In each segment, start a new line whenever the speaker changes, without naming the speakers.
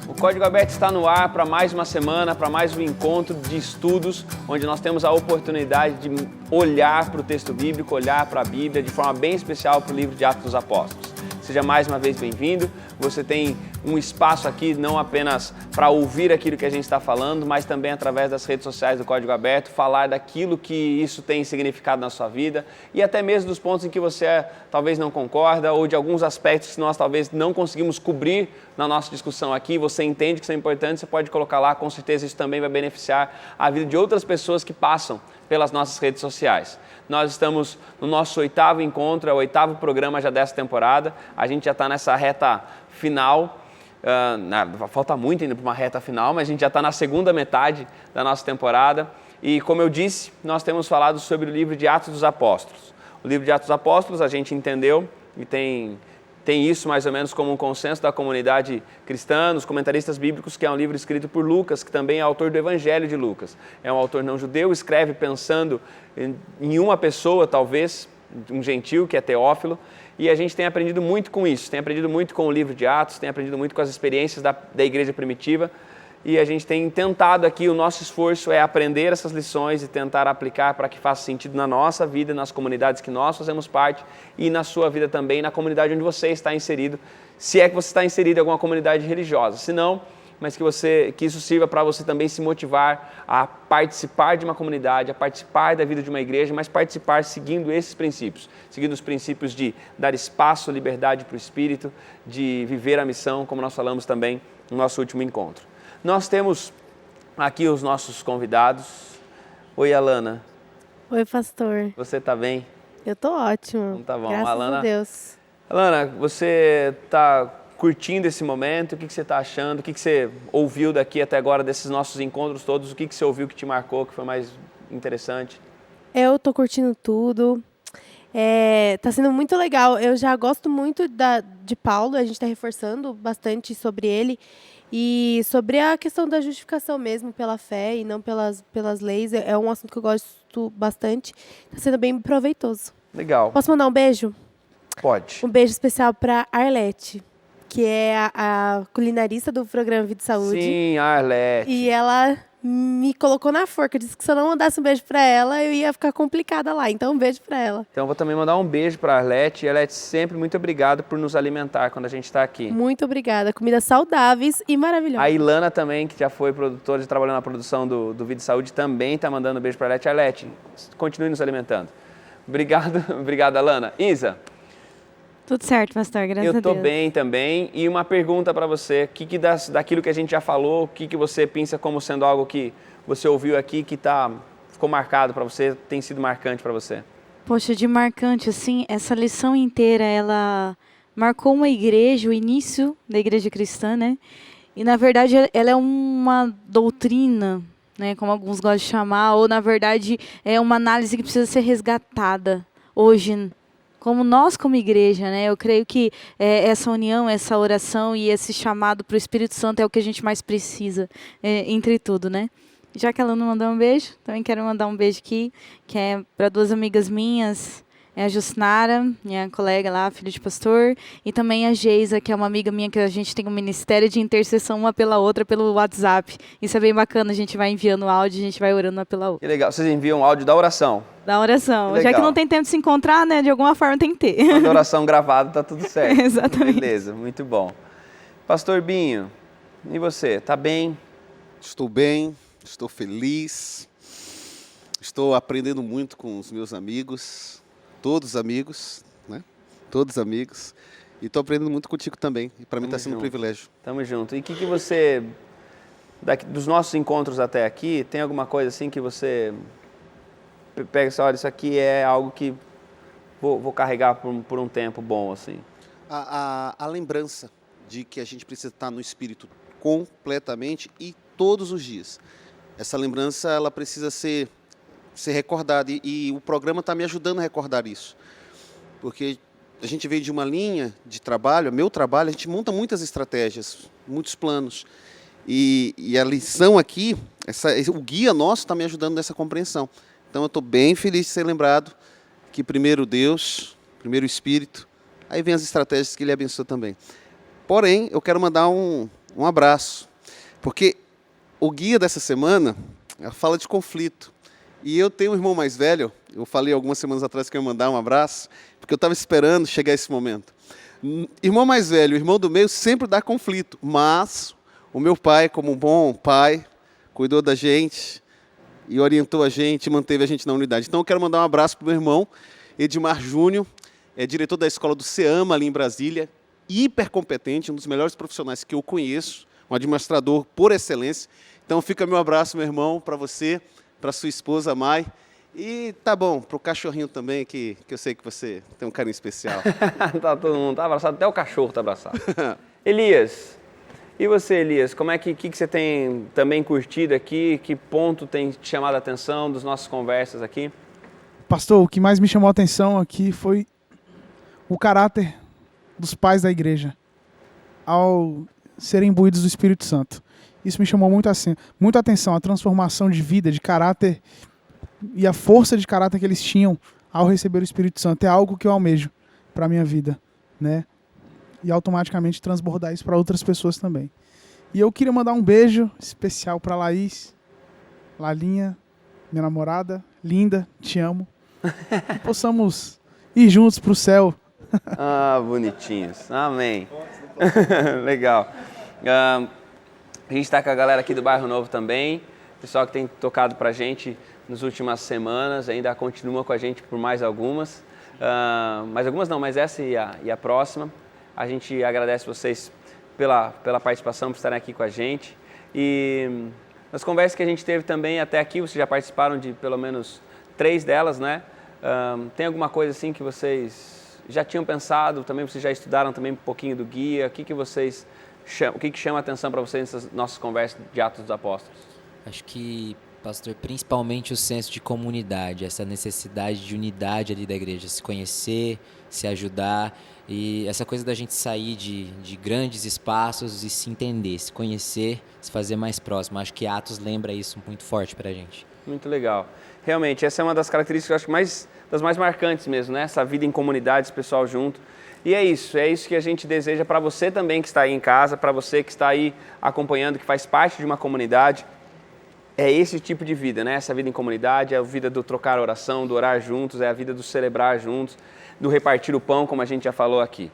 O Código Aberto está no ar para mais uma semana, para mais um encontro de estudos, onde nós temos a oportunidade de olhar para o texto bíblico, olhar para a Bíblia de forma bem especial para o livro de Atos dos Apóstolos. Seja mais uma vez bem-vindo. Você tem um espaço aqui não apenas para ouvir aquilo que a gente está falando, mas também através das redes sociais do Código Aberto, falar daquilo que isso tem significado na sua vida e até mesmo dos pontos em que você talvez não concorda ou de alguns aspectos que nós talvez não conseguimos cobrir na nossa discussão aqui. Você entende que são importantes, você pode colocar lá, com certeza isso também vai beneficiar a vida de outras pessoas que passam pelas nossas redes sociais. Nós estamos no nosso 8º encontro, é o 8º programa já dessa temporada. A gente já está nessa reta final, falta muito ainda para uma reta final, mas a gente já está na segunda metade da nossa temporada. E como eu disse, nós temos falado sobre o livro de Atos dos Apóstolos. O livro de Atos dos Apóstolos a gente entendeu e tem isso mais ou menos como um consenso da comunidade cristã, os comentaristas bíblicos, que é um livro escrito por Lucas, que também é autor do Evangelho de Lucas. É um autor não judeu, escreve pensando em uma pessoa, talvez, um gentil, que é Teófilo, e a gente tem aprendido muito com isso, tem aprendido muito com o livro de Atos, tem aprendido muito com as experiências da igreja primitiva, e a gente tem tentado aqui, o nosso esforço é aprender essas lições e tentar aplicar para que faça sentido na nossa vida, nas comunidades que nós fazemos parte e na sua vida também, na comunidade onde você está inserido, se é que você está inserido em alguma comunidade religiosa. Se não, mas que isso sirva para você também se motivar a participar de uma comunidade, a participar da vida de uma igreja, mas participar seguindo esses princípios, seguindo os princípios de dar espaço, liberdade para o Espírito, de viver a missão, como nós falamos também no nosso último encontro. Nós temos aqui os nossos convidados. Oi, Alana.
Oi, pastor.
Você está bem?
Eu estou ótima.
Então tá bom.
Graças
Alana,
a Deus.
Alana, você está curtindo esse momento? O que você está achando? O que você ouviu daqui até agora desses nossos encontros todos? O que você ouviu que te marcou, que foi mais interessante?
Eu estou curtindo tudo. Tá sendo muito legal. Eu já gosto muito de Paulo, a gente está reforçando bastante sobre ele. E sobre a questão da justificação mesmo pela fé e não pelas leis, é um assunto que eu gosto bastante. Está sendo bem proveitoso.
Legal.
Posso mandar um beijo?
Pode.
Um beijo especial para Arlete, que é a culinarista do programa Vida e Saúde.
Sim, Arlete.
E ela me colocou na forca, disse que se eu não mandasse um beijo para ela, eu ia ficar complicada lá. Então, um beijo para ela.
Então, eu vou também mandar um beijo para a Arlete. E, Arlete, sempre muito obrigado por nos alimentar quando a gente está aqui.
Muito obrigada. Comidas saudáveis e maravilhosas.
A Ilana também, que já foi produtora e trabalhou na produção do Vida e Saúde, também está mandando um beijo para a Arlete. Arlete, continue nos alimentando. Obrigado, obrigado, Alana. Isa?
Tudo certo, pastor, graças a Deus.
Eu estou bem também. E uma pergunta para você, daquilo que a gente já falou, o que você pensa como sendo algo que você ouviu aqui, que ficou marcado para você, tem sido marcante para você?
Poxa, de marcante, assim, essa lição inteira, ela marcou uma igreja, o início da igreja cristã, né? E, na verdade, ela é uma doutrina, né, como alguns gostam de chamar, ou, na verdade, é uma análise que precisa ser resgatada hoje, como nós, como igreja, né? Eu creio que essa união, essa oração e esse chamado para o Espírito Santo é o que a gente mais precisa, entre tudo, né? Já que ela não mandou um beijo, também quero mandar um beijo aqui, que é para 2 amigas minhas, a Jusnara, minha colega lá, filha de pastor, e também a Geisa, que é uma amiga minha, que a gente tem um ministério de intercessão uma pela outra pelo WhatsApp. Isso é bem bacana, a gente vai enviando áudio, a gente vai orando uma pela outra.
Que legal, vocês enviam áudio da oração.
Da oração. Já que não tem tempo de se encontrar, né? De alguma forma tem que ter.
Quando a oração gravada, tá tudo certo.
Exatamente.
Beleza, muito bom. Pastor Binho, e você? Tá bem?
Estou bem, estou feliz, estou aprendendo muito com os meus amigos, todos amigos, né? Todos amigos. E estou aprendendo muito contigo também. E para mim está sendo um privilégio.
Tamo junto. E o que você, dos nossos encontros até aqui, tem alguma coisa assim que você pega e fala, olha, isso aqui é algo que vou carregar por um tempo bom, assim?
A lembrança de que a gente precisa estar no Espírito completamente e todos os dias. Essa lembrança, ela precisa ser ser recordado. E o programa está me ajudando a recordar isso. Porque a gente veio de uma linha de trabalho, meu trabalho, a gente monta muitas estratégias, muitos planos. E a lição aqui, o guia nosso está me ajudando nessa compreensão. Então eu estou bem feliz de ser lembrado que primeiro Deus, primeiro o Espírito, aí vem as estratégias que Ele abençoa também. Porém, eu quero mandar um abraço, porque o guia dessa semana fala de conflito. E eu tenho um irmão mais velho, eu falei algumas semanas atrás que eu ia mandar um abraço, porque eu estava esperando chegar esse momento. Irmão mais velho, irmão do meio sempre dá conflito, mas o meu pai, como um bom pai, cuidou da gente e orientou a gente, manteve a gente na unidade. Então eu quero mandar um abraço para o meu irmão, Edmar Júnior, é diretor da escola do CEAMA ali em Brasília, hiper competente, um dos melhores profissionais que eu conheço, um administrador por excelência. Então fica meu abraço, meu irmão, para você, para sua esposa, Mai. E tá bom, para o cachorrinho também, que eu sei que você tem um carinho especial.
Tá, todo mundo tá abraçado, até o cachorro tá abraçado. Elias, e você, Elias, como é que você tem também curtido aqui? Que ponto tem te chamado a atenção das nossas conversas aqui?
Pastor, o que mais me chamou a atenção aqui foi o caráter dos pais da igreja ao serem imbuídos do Espírito Santo. Isso me chamou muito a atenção, a transformação de vida, de caráter e a força de caráter que eles tinham ao receber o Espírito Santo. É algo que eu almejo para a minha vida, né? E automaticamente transbordar isso para outras pessoas também. E eu queria mandar um beijo especial para Laís, Lalinha, minha namorada, linda, te amo. Que possamos ir juntos para o céu.
Ah, bonitinhos. Amém. Legal. A gente está com a galera aqui do Bairro Novo também. Pessoal que tem tocado para a gente nas últimas semanas, ainda continua com a gente por mais algumas. Mais algumas não, mas essa e a próxima. A gente agradece vocês pela participação, por estarem aqui com a gente. E nas conversas que a gente teve também até aqui, vocês já participaram de pelo menos 3 delas, né? Tem alguma coisa assim que vocês já tinham pensado, também vocês já estudaram também um pouquinho do guia? O que chama a atenção para vocês nessas nossas conversas de Atos dos Apóstolos?
Acho que, pastor, principalmente o senso de comunidade, essa necessidade de unidade ali da igreja, se conhecer, se ajudar e essa coisa da gente sair de grandes espaços e se entender, se conhecer, se fazer mais próximo. Acho que Atos lembra isso muito forte para a gente.
Muito legal. Realmente, essa é uma das características, eu acho, das mais marcantes mesmo, né? Essa vida em comunidade, esse pessoal junto. E é isso que a gente deseja para você também que está aí em casa, para você que está aí acompanhando, que faz parte de uma comunidade. É esse tipo de vida, né? Essa vida em comunidade, é a vida do trocar oração, do orar juntos, é a vida do celebrar juntos, do repartir o pão, como a gente já falou aqui.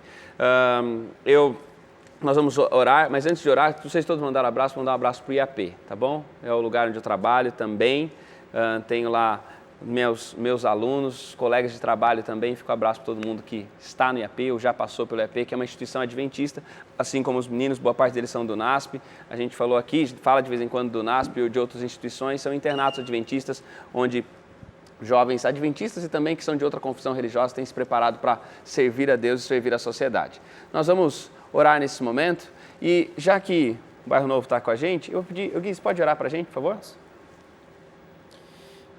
Nós vamos orar, mas antes de orar, vocês todos mandaram abraço, vou mandar um abraço para o IAP, tá bom? É o lugar onde eu trabalho também, tenho lá meus alunos, colegas de trabalho também, fico um abraço para todo mundo que está no IAP ou já passou pelo IAP, que é uma instituição adventista, assim como os meninos, boa parte deles são do NASP, a gente falou aqui, fala de vez em quando do NASP ou de outras instituições, são internatos adventistas, onde jovens adventistas e também que são de outra confissão religiosa têm se preparado para servir a Deus e servir a sociedade. Nós vamos orar nesse momento e já que o Bairro Novo está com a gente, eu pedi, Gui, você pode orar para a gente, por favor?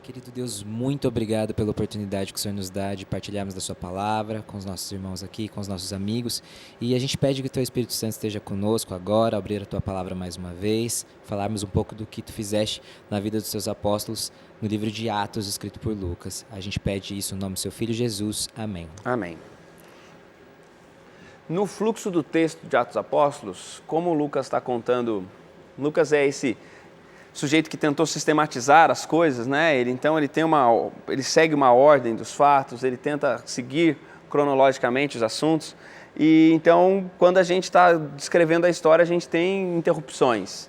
Querido Deus, muito obrigado pela oportunidade que o Senhor nos dá de partilharmos da sua palavra com os nossos irmãos aqui, com os nossos amigos. E a gente pede que o Teu Espírito Santo esteja conosco agora, abrir a Tua palavra mais uma vez, falarmos um pouco do que Tu fizeste na vida dos Teus apóstolos no livro de Atos, escrito por Lucas. A gente pede isso no nome do Seu Filho Jesus. Amém.
Amém. No fluxo do texto de Atos dos Apóstolos, como o Lucas está contando, Lucas é esse sujeito que tentou sistematizar as coisas, né? Ele segue uma ordem dos fatos, ele tenta seguir cronologicamente os assuntos. E então, quando a gente está descrevendo a história, a gente tem interrupções.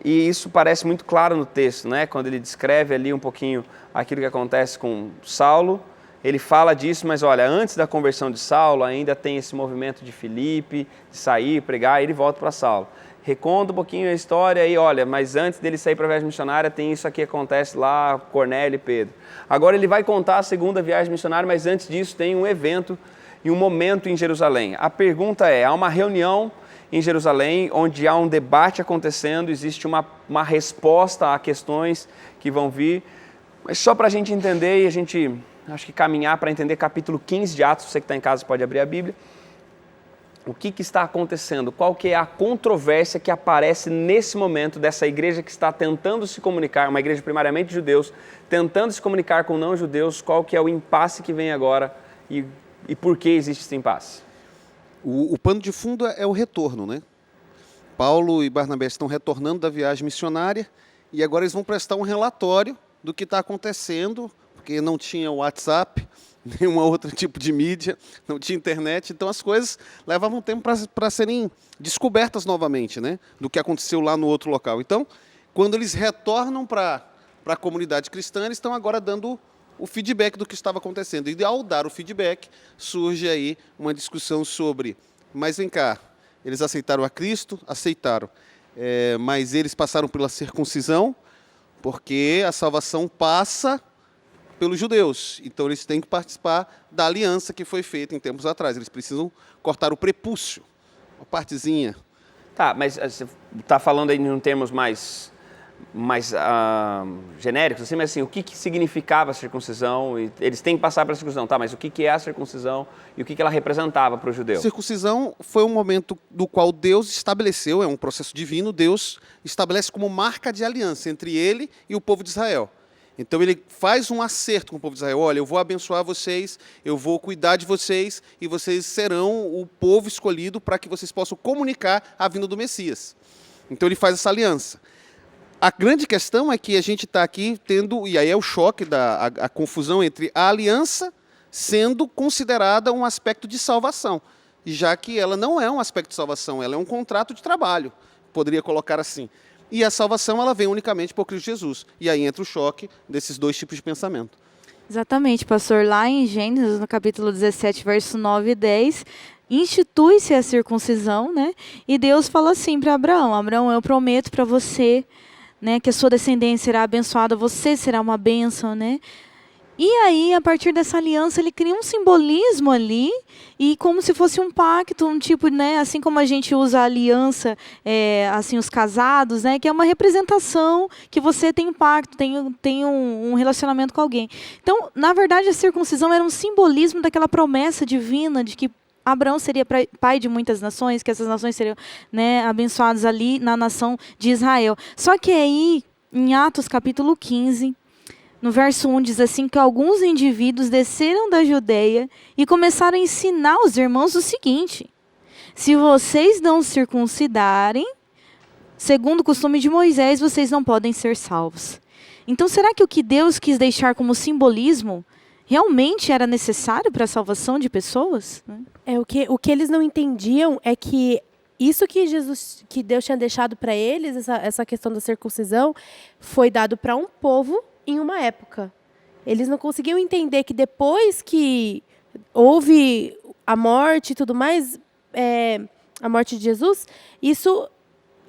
E isso parece muito claro no texto, né? Quando ele descreve ali um pouquinho aquilo que acontece com Saulo, ele fala disso, mas olha, antes da conversão de Saulo, ainda tem esse movimento de Filipe, de sair, pregar, e ele volta para Saulo. Reconta um pouquinho a história e olha, mas antes dele sair para a viagem missionária, tem isso aqui que acontece lá, Cornélio e Pedro. Agora ele vai contar a segunda viagem missionária, mas antes disso tem um evento e um momento em Jerusalém. A pergunta é, há uma reunião em Jerusalém onde há um debate acontecendo, existe uma resposta a questões que vão vir. Mas só para a gente entender e a gente, acho que caminhar para entender capítulo 15 de Atos, você que está em casa pode abrir a Bíblia. O que está acontecendo? Qual que é a controvérsia que aparece nesse momento dessa igreja que está tentando se comunicar, uma igreja primariamente de judeus, tentando se comunicar com não-judeus, qual que é o impasse que vem agora e por que existe esse impasse?
O pano de fundo é o retorno, né? Paulo e Barnabé estão retornando da viagem missionária e agora eles vão prestar um relatório do que está acontecendo, porque não tinha WhatsApp, nenhum outro tipo de mídia, não tinha internet, então as coisas levavam tempo para serem descobertas novamente, né, do que aconteceu lá no outro local. Então, quando eles retornam para a comunidade cristã, eles estão agora dando o feedback do que estava acontecendo. E ao dar o feedback, surge aí uma discussão sobre, mas vem cá, eles aceitaram a Cristo? Aceitaram. Mas eles passaram pela circuncisão, porque a salvação passa pelos judeus. Então, eles têm que participar da aliança que foi feita em tempos atrás. Eles precisam cortar o prepúcio, uma partezinha.
Tá, mas você está falando aí em termos mais genéricos, assim, mas assim, o que significava a circuncisão? E eles têm que passar pela circuncisão, tá? Mas o que é a circuncisão e o que ela representava para o judeu?
Circuncisão foi um momento do qual Deus estabeleceu, é um processo divino, Deus estabelece como marca de aliança entre ele e o povo de Israel. Então ele faz um acerto com o povo de Israel, olha, eu vou abençoar vocês, eu vou cuidar de vocês e vocês serão o povo escolhido para que vocês possam comunicar a vinda do Messias. Então ele faz essa aliança. A grande questão é que a gente está aqui tendo, e aí é o choque, a confusão entre a aliança sendo considerada um aspecto de salvação, já que ela não é um aspecto de salvação, ela é um contrato de trabalho, poderia colocar assim. E a salvação ela vem unicamente por Cristo Jesus. E aí entra o choque desses dois tipos de pensamento.
Exatamente, pastor. Lá em Gênesis, no capítulo 17, verso 9 e 10, institui-se a circuncisão, né? E Deus fala assim para Abraão, Abraão, eu prometo para você, né, que a sua descendência será abençoada, você será uma bênção, né? E aí, a partir dessa aliança, ele cria um simbolismo ali, e como se fosse um pacto, um tipo, né, assim como a gente usa a aliança, assim, os casados, né, que é uma representação que você tem um pacto, tem um relacionamento com alguém. Então, na verdade, a circuncisão era um simbolismo daquela promessa divina de que Abraão seria pai de muitas nações, que essas nações seriam, né, abençoadas ali na nação de Israel. Só que aí, em Atos capítulo 15... no verso 1 diz assim, que alguns indivíduos desceram da Judeia e começaram a ensinar os irmãos o seguinte, se vocês não circuncidarem, segundo o costume de Moisés, vocês não podem ser salvos. Então, será que o que Deus quis deixar como simbolismo realmente era necessário para a salvação de pessoas?
O que eles não entendiam é que isso que Deus tinha deixado para eles, essa questão da circuncisão, foi dado para um povo em uma época. Eles não conseguiam entender que depois que houve a morte e tudo mais, a morte de Jesus, isso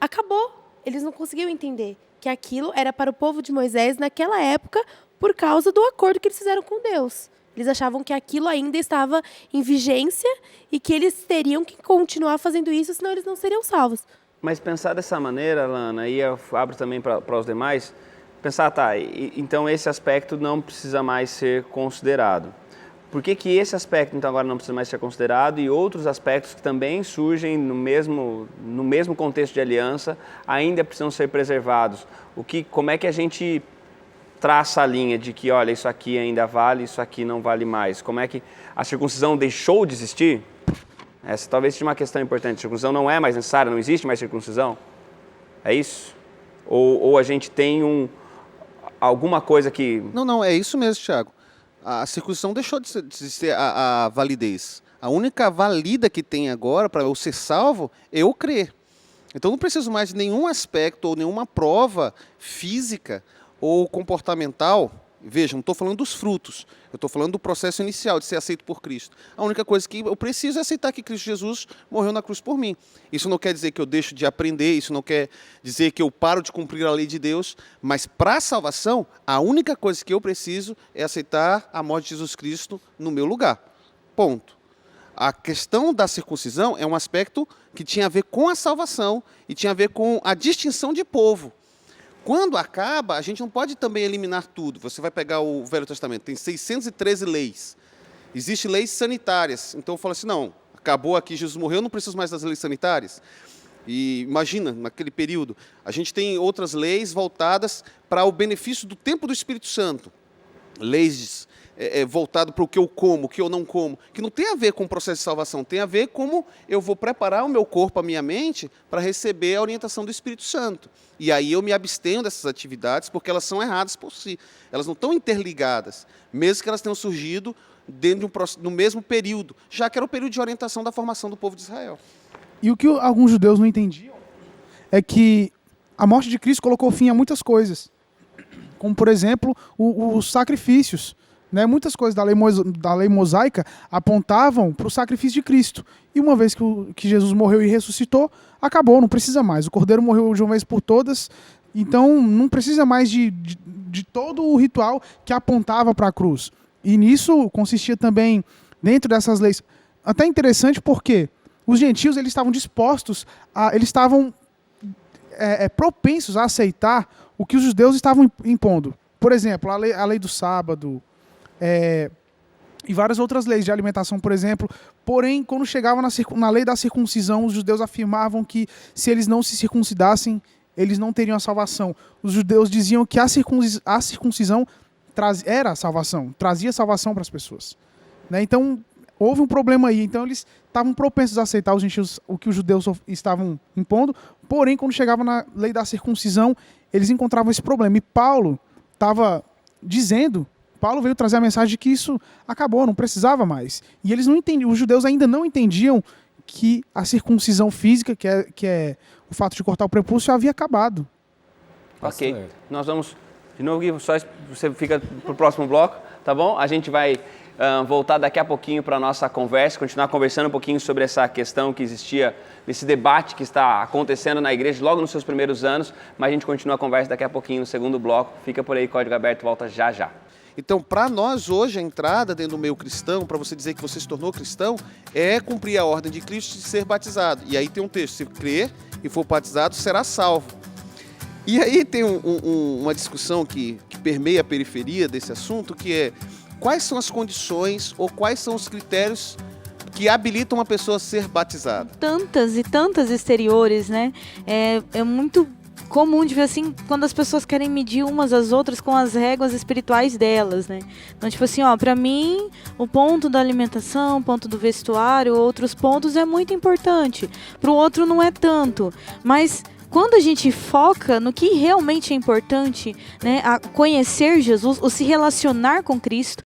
acabou. Eles não conseguiam entender que aquilo era para o povo de Moisés naquela época por causa do acordo que eles fizeram com Deus. Eles achavam que aquilo ainda estava em vigência e que eles teriam que continuar fazendo isso, senão eles não seriam salvos.
Mas pensar dessa maneira, Lana, e eu abro também para os demais, pensar, tá, então esse aspecto não precisa mais ser considerado. Por que esse aspecto, então, agora não precisa mais ser considerado e outros aspectos que também surgem no mesmo contexto de aliança ainda precisam ser preservados? Como é que a gente traça a linha de que, olha, isso aqui ainda vale, isso aqui não vale mais? Como é que a circuncisão deixou de existir? Essa talvez seja uma questão importante. A circuncisão não é mais necessária, não existe mais circuncisão? É isso? Ou a gente tem alguma coisa que...
Não, é isso mesmo, Thiago. A circuncisão deixou de ser a validez. A única valida que tem agora para eu ser salvo é eu crer. Então não preciso mais de nenhum aspecto ou nenhuma prova física ou comportamental. Veja, não estou falando dos frutos, eu estou falando do processo inicial de ser aceito por Cristo. A única coisa que eu preciso é aceitar que Cristo Jesus morreu na cruz por mim. Isso não quer dizer que eu deixo de aprender, isso não quer dizer que eu paro de cumprir a lei de Deus, mas para a salvação, a única coisa que eu preciso é aceitar a morte de Jesus Cristo no meu lugar. Ponto. A questão da circuncisão é um aspecto que tinha a ver com a salvação e tinha a ver com a distinção de povo. Quando acaba, a gente não pode também eliminar tudo. Você vai pegar o Velho Testamento, tem 613 leis. Existem leis sanitárias. Então eu falo assim, não, acabou aqui, Jesus morreu, eu não preciso mais das leis sanitárias. E imagina, naquele período, a gente tem outras leis voltadas para o benefício do tempo do Espírito Santo. Leis voltadas para o que eu como, o que eu não como, que não tem a ver com o processo de salvação, tem a ver como eu vou preparar o meu corpo, a minha mente, para receber a orientação do Espírito Santo. E aí eu me abstenho dessas atividades, porque elas são erradas por si. Elas não estão interligadas, mesmo que elas tenham surgido dentro no mesmo período, já que era o período de orientação da formação do povo de Israel.
E o que alguns judeus não entendiam é que a morte de Cristo colocou fim a muitas coisas, como, por exemplo, os sacrifícios. Né? Muitas coisas da lei mosaica apontavam para o sacrifício de Cristo. E uma vez que Jesus morreu e ressuscitou, acabou, não precisa mais. O Cordeiro morreu de uma vez por todas, então não precisa mais de todo o ritual que apontava para a cruz. E nisso consistia também, dentro dessas leis, até interessante porque os gentios eles estavam dispostos, eles estavam propensos a aceitar o que os judeus estavam impondo. Por exemplo, a lei do sábado, e várias outras leis de alimentação, por exemplo. Porém, quando chegava na lei da circuncisão, os judeus afirmavam que se eles não se circuncidassem, eles não teriam a salvação. Os judeus diziam que a circuncisão era a salvação, trazia salvação para as pessoas. Né? Então, houve um problema aí. Então, eles estavam propensos a aceitar os gentios, o que os judeus estavam impondo. Porém, quando chegava na lei da circuncisão, eles encontravam esse problema. E Paulo veio trazer a mensagem de que isso acabou, não precisava mais. E eles não entendiam, os judeus ainda não entendiam que a circuncisão física, que é o fato de cortar o prepúcio, havia acabado.
Ok, nós vamos, de novo, Gui, só você fica para o próximo bloco, tá bom? A gente vai voltar daqui a pouquinho para a nossa conversa, continuar conversando um pouquinho sobre essa questão que existia, esse debate que está acontecendo na igreja logo nos seus primeiros anos, mas a gente continua a conversa daqui a pouquinho no segundo bloco. Fica por aí, Código Aberto, volta já já.
Então, para nós hoje, a entrada dentro do meio cristão, para você dizer que você se tornou cristão, é cumprir a ordem de Cristo de ser batizado. E aí tem um texto, se crer e for batizado, será salvo. E aí tem uma discussão que permeia a periferia desse assunto, que é quais são as condições ou quais são os critérios que habilitam uma pessoa a ser batizada.
Tantas e tantas exteriores, né? É muito comum de ver assim, quando as pessoas querem medir umas às outras com as réguas espirituais delas, né? Então, tipo assim, pra mim, o ponto da alimentação, o ponto do vestuário, outros pontos é muito importante. Pro outro não é tanto. Mas quando a gente foca no que realmente é importante, né, a conhecer Jesus, ou se relacionar com Cristo,